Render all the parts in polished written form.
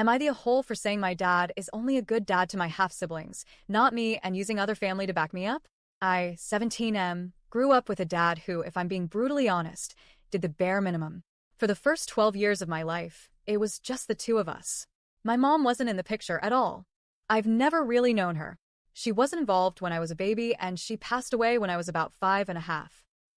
Am I the a-hole for saying my dad is only a good dad to my half-siblings, not me, and using other family to back me up? I, 17M, grew up with a dad who, if I'm being brutally honest, did the bare minimum. For the first 12 years of my life, it was just the two of us. My mom wasn't in the picture at all. I've never really known her. She wasn't involved when I was a baby, and she passed away when I was about 5.5.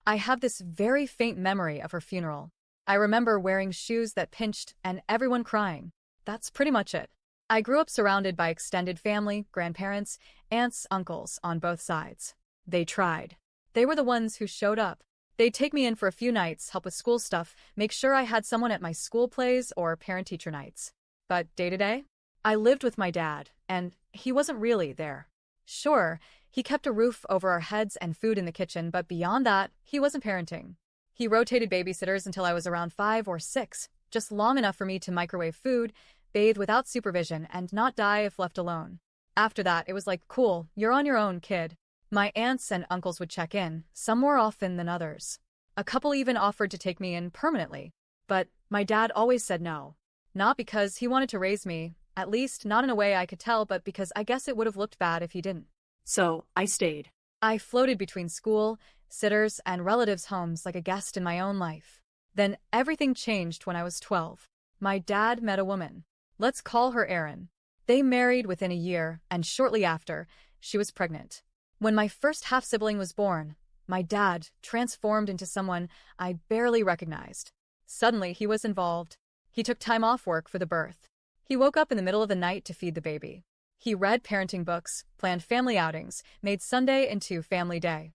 I have this very faint memory of her funeral. I remember wearing shoes that pinched and everyone crying. That's pretty much it. I grew up surrounded by extended family, grandparents, aunts, uncles on both sides. They tried. They were the ones who showed up. They'd take me in for a few nights, help with school stuff, make sure I had someone at my school plays or parent-teacher nights. But day to day, I lived with my dad, and he wasn't really there. Sure, he kept a roof over our heads and food in the kitchen, but beyond that, he wasn't parenting. He rotated babysitters until I was around 5 or 6, just long enough for me to microwave food, bathe without supervision, and not die if left alone. After that, it was like, cool, you're on your own, kid. My aunts and uncles would check in, some more often than others. A couple even offered to take me in permanently. But my dad always said no. Not because he wanted to raise me, at least not in a way I could tell, but because I guess it would have looked bad if he didn't. So I stayed. I floated between school, sitters, and relatives' homes like a guest in my own life. Then everything changed when I was 12. My dad met a woman. Let's call her Erin. They married within a year, and shortly after, she was pregnant. When my first half-sibling was born, my dad transformed into someone I barely recognized. Suddenly, he was involved. He took time off work for the birth. He woke up in the middle of the night to feed the baby. He read parenting books, planned family outings, made Sunday into family day.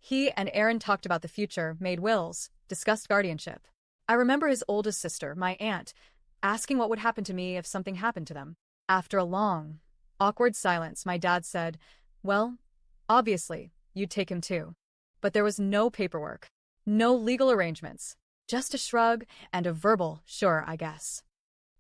He and Erin talked about the future, made wills, discussed guardianship. I remember his oldest sister, my aunt, asking what would happen to me if something happened to them. After a long, awkward silence, my dad said, well, obviously, you'd take him too. But there was no paperwork, no legal arrangements, just a shrug and a verbal, sure, I guess.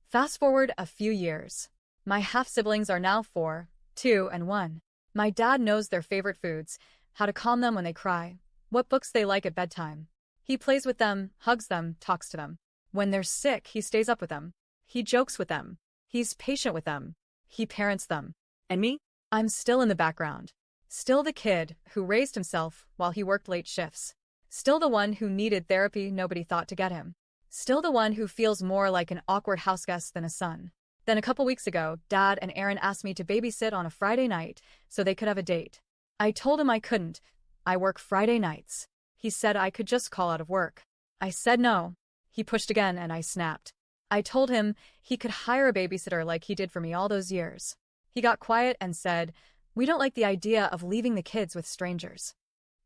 Fast forward a few years. My half-siblings are now 4, 2, and 1. My dad knows their favorite foods, how to calm them when they cry, what books they like at bedtime. He plays with them, hugs them, talks to them. When they're sick, he stays up with them. He jokes with them. He's patient with them. He parents them. And me? I'm still in the background. Still the kid who raised himself while he worked late shifts. Still the one who needed therapy nobody thought to get him. Still the one who feels more like an awkward houseguest than a son. Then a couple weeks ago, Dad and Erin asked me to babysit on a Friday night so they could have a date. I told him I couldn't. I work Friday nights. He said I could just call out of work. I said no. He pushed again and I snapped. I told him he could hire a babysitter like he did for me all those years. He got quiet and said, we don't like the idea of leaving the kids with strangers.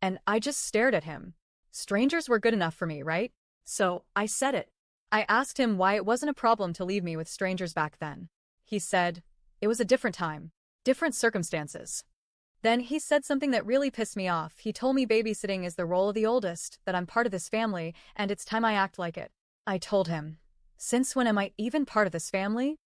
And I just stared at him. Strangers were good enough for me, right? So I said it. I asked him why it wasn't a problem to leave me with strangers back then. He said, it was a different time, different circumstances. Then he said something that really pissed me off. He told me babysitting is the role of the oldest, that I'm part of this family, and it's time I act like it. I told him, since when am I even part of this family?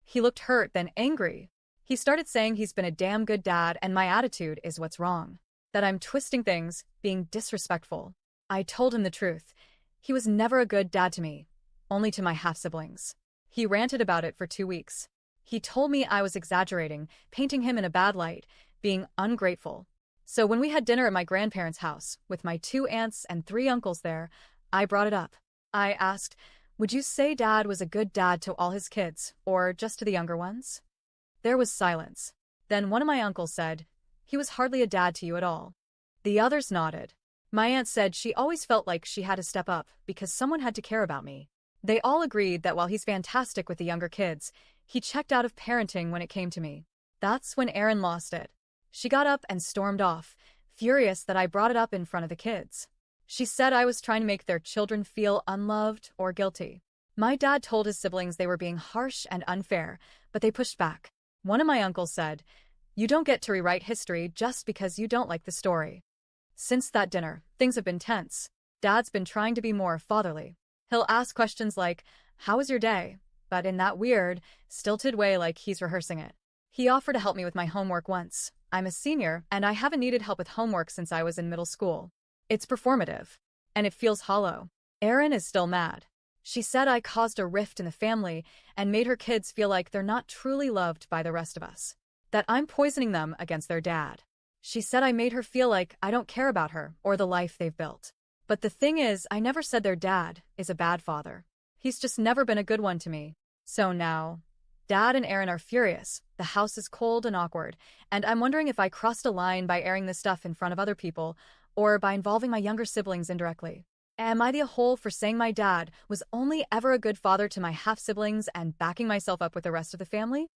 He looked hurt, then angry. He started saying he's been a damn good dad and my attitude is what's wrong. That I'm twisting things, being disrespectful. I told him the truth. He was never a good dad to me, only to my half-siblings. He ranted about it for 2 weeks. He told me I was exaggerating, painting him in a bad light, being ungrateful. So when we had dinner at my grandparents' house, with my 2 aunts and 3 uncles there, I brought it up. I asked, would you say Dad was a good dad to all his kids, or just to the younger ones? There was silence. Then one of my uncles said, he was hardly a dad to you at all. The others nodded. My aunt said she always felt like she had to step up because someone had to care about me. They all agreed that while he's fantastic with the younger kids, he checked out of parenting when it came to me. That's when Erin lost it. She got up and stormed off, furious that I brought it up in front of the kids. She said I was trying to make their children feel unloved or guilty. My dad told his siblings they were being harsh and unfair, but they pushed back. One of my uncles said, you don't get to rewrite history just because you don't like the story. Since that dinner, things have been tense. Dad's been trying to be more fatherly. He'll ask questions like, how was your day? But in that weird, stilted way like he's rehearsing it. He offered to help me with my homework once. I'm a senior, and I haven't needed help with homework since I was in middle school. It's performative. And it feels hollow. Erin is still mad. She said I caused a rift in the family and made her kids feel like they're not truly loved by the rest of us. That I'm poisoning them against their dad. She said I made her feel like I don't care about her or the life they've built. But the thing is, I never said their dad is a bad father. He's just never been a good one to me. So now, Dad and Aaron are furious. The house is cold and awkward, and I'm wondering if I crossed a line by airing this stuff in front of other people or by involving my younger siblings indirectly. Am I the a-hole for saying my dad was only ever a good father to my half-siblings and backing myself up with the rest of the family?